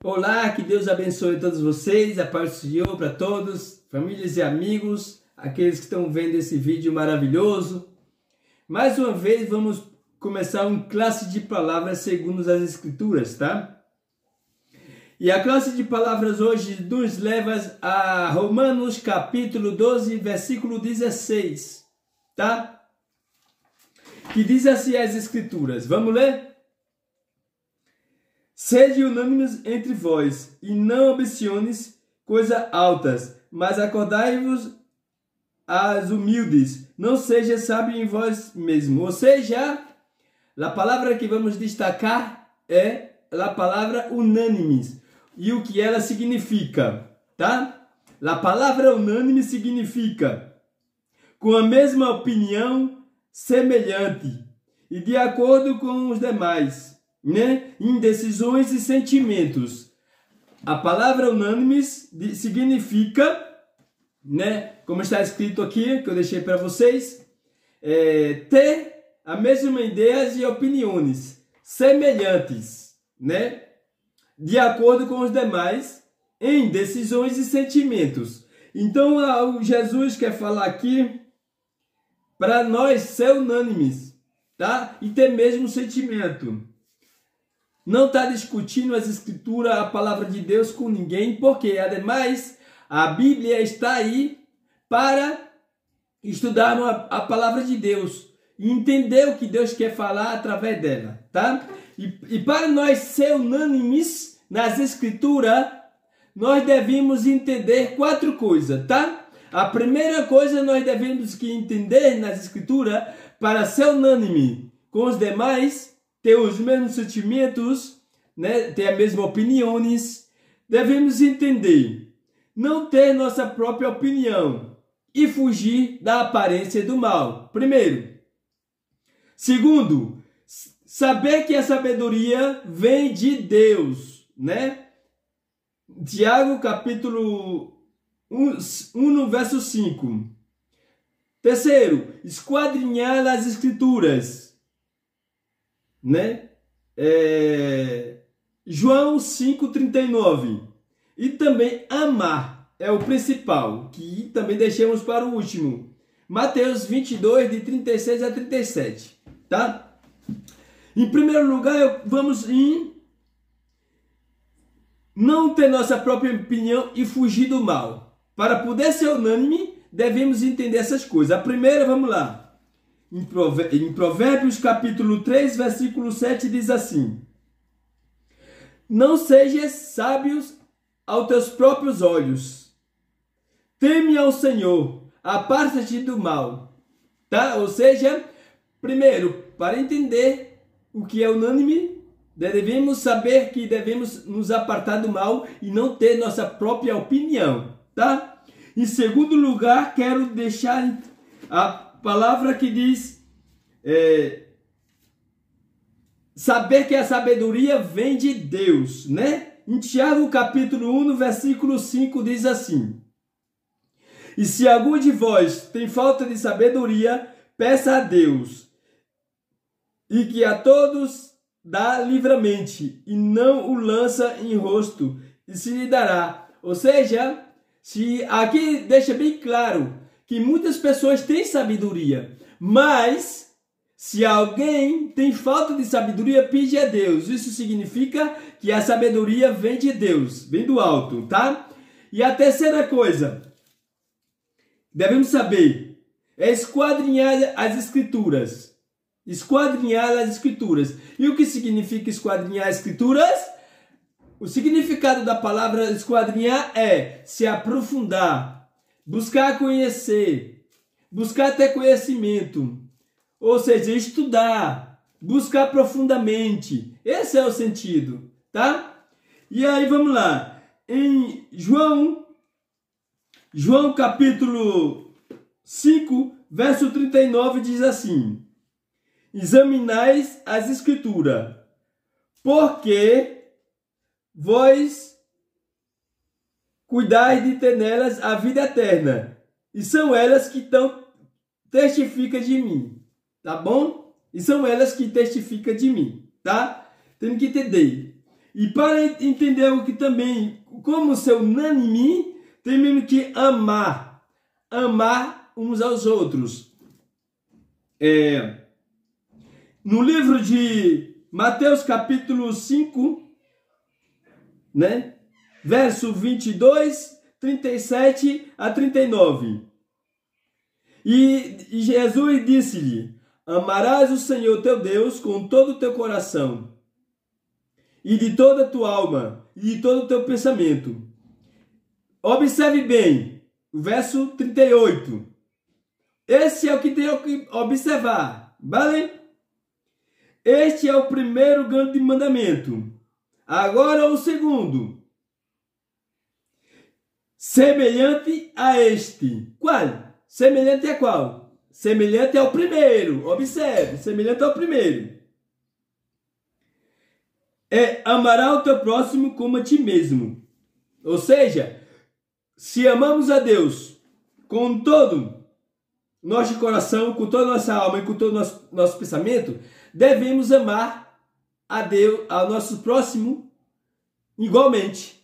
Olá, que Deus abençoe todos vocês, a paz do Senhor para todos, famílias e amigos, aqueles que estão vendo esse vídeo maravilhoso. Mais uma vez vamos começar uma classe de palavras segundo as Escrituras, tá? E a classe de palavras hoje nos leva a Romanos capítulo 12, versículo 16, tá? Que diz assim as Escrituras, vamos ler? Sede unânimes entre vós, e não ambiciones coisas altas, mas acordai-vos às humildes, não seja sábio em vós mesmo. Ou seja, a palavra que vamos destacar é a palavra unânimes, e o que ela significa, tá? A palavra unânime significa com a mesma opinião, semelhante, e de acordo com os demais, né? Em decisões e sentimentos. A palavra unânimes significa, né? Como está escrito aqui, que eu deixei para vocês, ter a mesma ideias e opiniões semelhantes, né? De acordo com os demais, em decisões e sentimentos. Então, Jesus quer falar aqui para nós ser unânimes, tá? E ter mesmo sentimento. Não está discutindo as escrituras, a palavra de Deus com ninguém, porque, ademais, a Bíblia está aí para estudarmos a palavra de Deus e entender o que Deus quer falar através dela, tá? E para nós ser unânimes nas escrituras, nós devemos entender 4 coisas, tá? A primeira coisa nós devemos que entender nas escrituras, para ser unânime com os demais, ter os mesmos sentimentos, né? Ter as mesmas opiniões, devemos entender, não ter nossa própria opinião e fugir da aparência do mal. Primeiro. Segundo, saber que a sabedoria vem de Deus, né? Tiago capítulo 1 no verso 5. Terceiro, esquadrinhar as escrituras, né? João 5,39. E também amar é o principal, que também deixamos para o último. Mateus 22, de 36 a 37, tá? Em primeiro lugar, vamos em não ter nossa própria opinião e fugir do mal. Para poder ser unânime, devemos entender essas coisas. A primeira, vamos lá. Em Provérbios capítulo 3, versículo 7, diz assim: não sejas sábios aos teus próprios olhos. Teme ao Senhor, aparta-te do mal. Tá? Ou seja, primeiro, para entender o que é unânime, devemos saber que devemos nos apartar do mal e não ter nossa própria opinião, tá? Em segundo lugar, quero deixar a palavra que diz saber que a sabedoria vem de Deus, né? Em Tiago capítulo 1, no versículo 5, diz assim: e se algum de vós tem falta de sabedoria, peça a Deus, e que a todos dá livremente, e não o lança em rosto, e se lhe dará. Ou seja, se aqui deixa bem claro que muitas pessoas têm sabedoria, mas se alguém tem falta de sabedoria, pede a Deus. Isso significa que a sabedoria vem de Deus, vem do alto, tá? E a terceira coisa, devemos saber, é esquadrinhar as escrituras. Esquadrinhar as escrituras. E o que significa esquadrinhar as escrituras? O significado da palavra esquadrinhar é se aprofundar, buscar conhecer, buscar ter conhecimento, ou seja, estudar, buscar profundamente. Esse é o sentido, tá? E aí vamos lá. Em João capítulo 5, verso 39 diz assim: examinais as escrituras, porque vós cuidais de ter nelas a vida eterna, e são elas que testificam de mim, tá bom? E são elas que testificam de mim, tá? Temos que entender. E para entender o que também, como ser unânime, temos que amar uns aos outros. No livro de Mateus capítulo 5, né? Verso 22, 37 a 39. E Jesus disse-lhe: amarás o Senhor teu Deus com todo o teu coração, e de toda a tua alma, e de todo o teu pensamento. Observe bem, o verso 38. Esse é o que tem que observar, vale? Este é o primeiro grande mandamento. Agora o segundo. Semelhante a este. Qual? Semelhante a qual? Semelhante ao primeiro. Observe, semelhante ao primeiro. Amará o teu próximo como a ti mesmo. Ou seja, se amamos a Deus com todo nosso coração, com toda a nossa alma e com todo o nosso pensamento, devemos amar a Deus, ao nosso próximo, igualmente.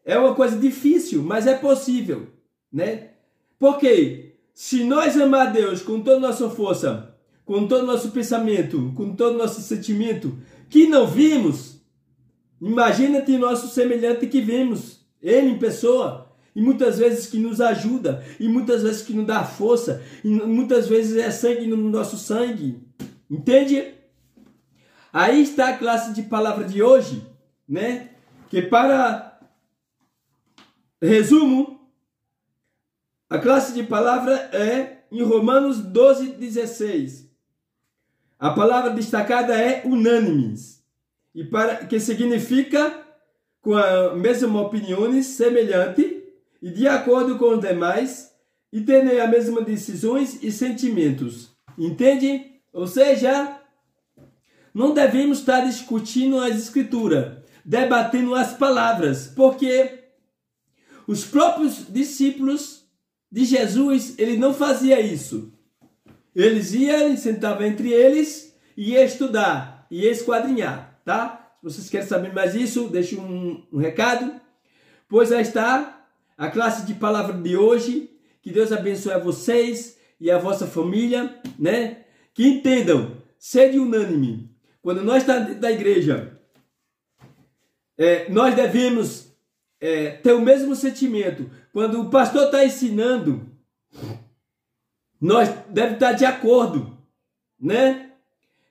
É uma coisa difícil, mas é possível, né? Porque se nós amar a Deus com toda a nossa força, com todo o nosso pensamento, com todo o nosso sentimento, que não vimos, imagina-te nosso semelhante que vemos, ele em pessoa, e muitas vezes que nos ajuda, e muitas vezes que nos dá força, e muitas vezes é sangue no nosso sangue, entende? Aí está a classe de palavra de hoje, né? Que para resumo, a classe de palavra é em Romanos 12, 16. A palavra destacada é unânimes, e que significa com a mesma opinião, semelhante e de acordo com os demais, e ter as mesmas decisões e sentimentos. Entende? Ou seja, não devemos estar discutindo as escrituras, debatendo as palavras, porque os próprios discípulos de Jesus, ele não fazia isso. Eles iam, sentavam entre eles e ia estudar, e ia esquadrinhar, tá? Se vocês querem saber mais disso, deixe um recado. Pois aí está a classe de palavra de hoje. Que Deus abençoe a vocês e a vossa família, né? Que entendam, sede unânime. Quando nós estamos dentro da igreja, nós devemos ter o mesmo sentimento. Quando o pastor está ensinando, nós devemos estar de acordo, né?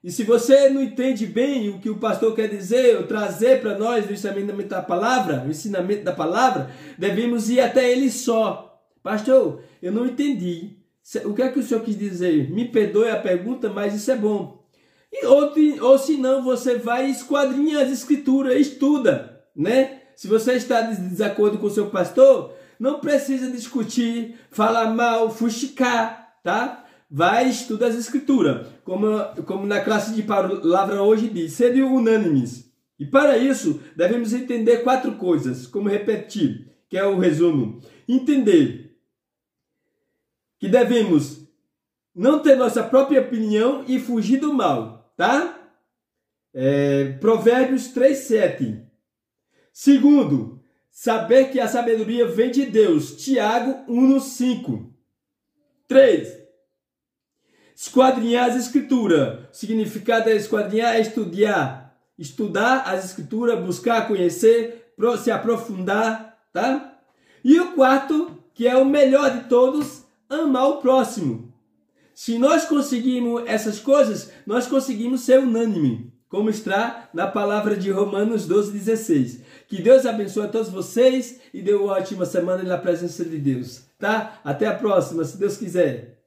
E se você não entende bem o que o pastor quer dizer, ou trazer para nós o ensinamento da palavra, devemos ir até ele só. Pastor, eu não entendi. O que é que o senhor quis dizer? Me perdoe a pergunta, mas isso é bom. Ou se não, você vai esquadrinhar as escrituras, estuda, né? Se você está em desacordo com o seu pastor, não precisa discutir, falar mal, fuxicar, tá? Vai estudar as escrituras, como na classe de palavra hoje diz, sede unânimes. E para isso, devemos entender 4 coisas, como repetir, que é o resumo. Entender que devemos não ter nossa própria opinião e fugir do mal, tá? Provérbios 3:7. Segundo, saber que a sabedoria vem de Deus. Tiago 1:5. 3. Esquadrinhar as escrituras. O significado de esquadrinhar é estudar. Estudar as escrituras, buscar conhecer, se aprofundar, tá? E o 4, que é o melhor de todos, amar o próximo. Se nós conseguimos essas coisas, nós conseguimos ser unânime, como está na palavra de Romanos 12:16. Que Deus abençoe a todos vocês e dê uma ótima semana na presença de Deus, tá? Até a próxima, se Deus quiser.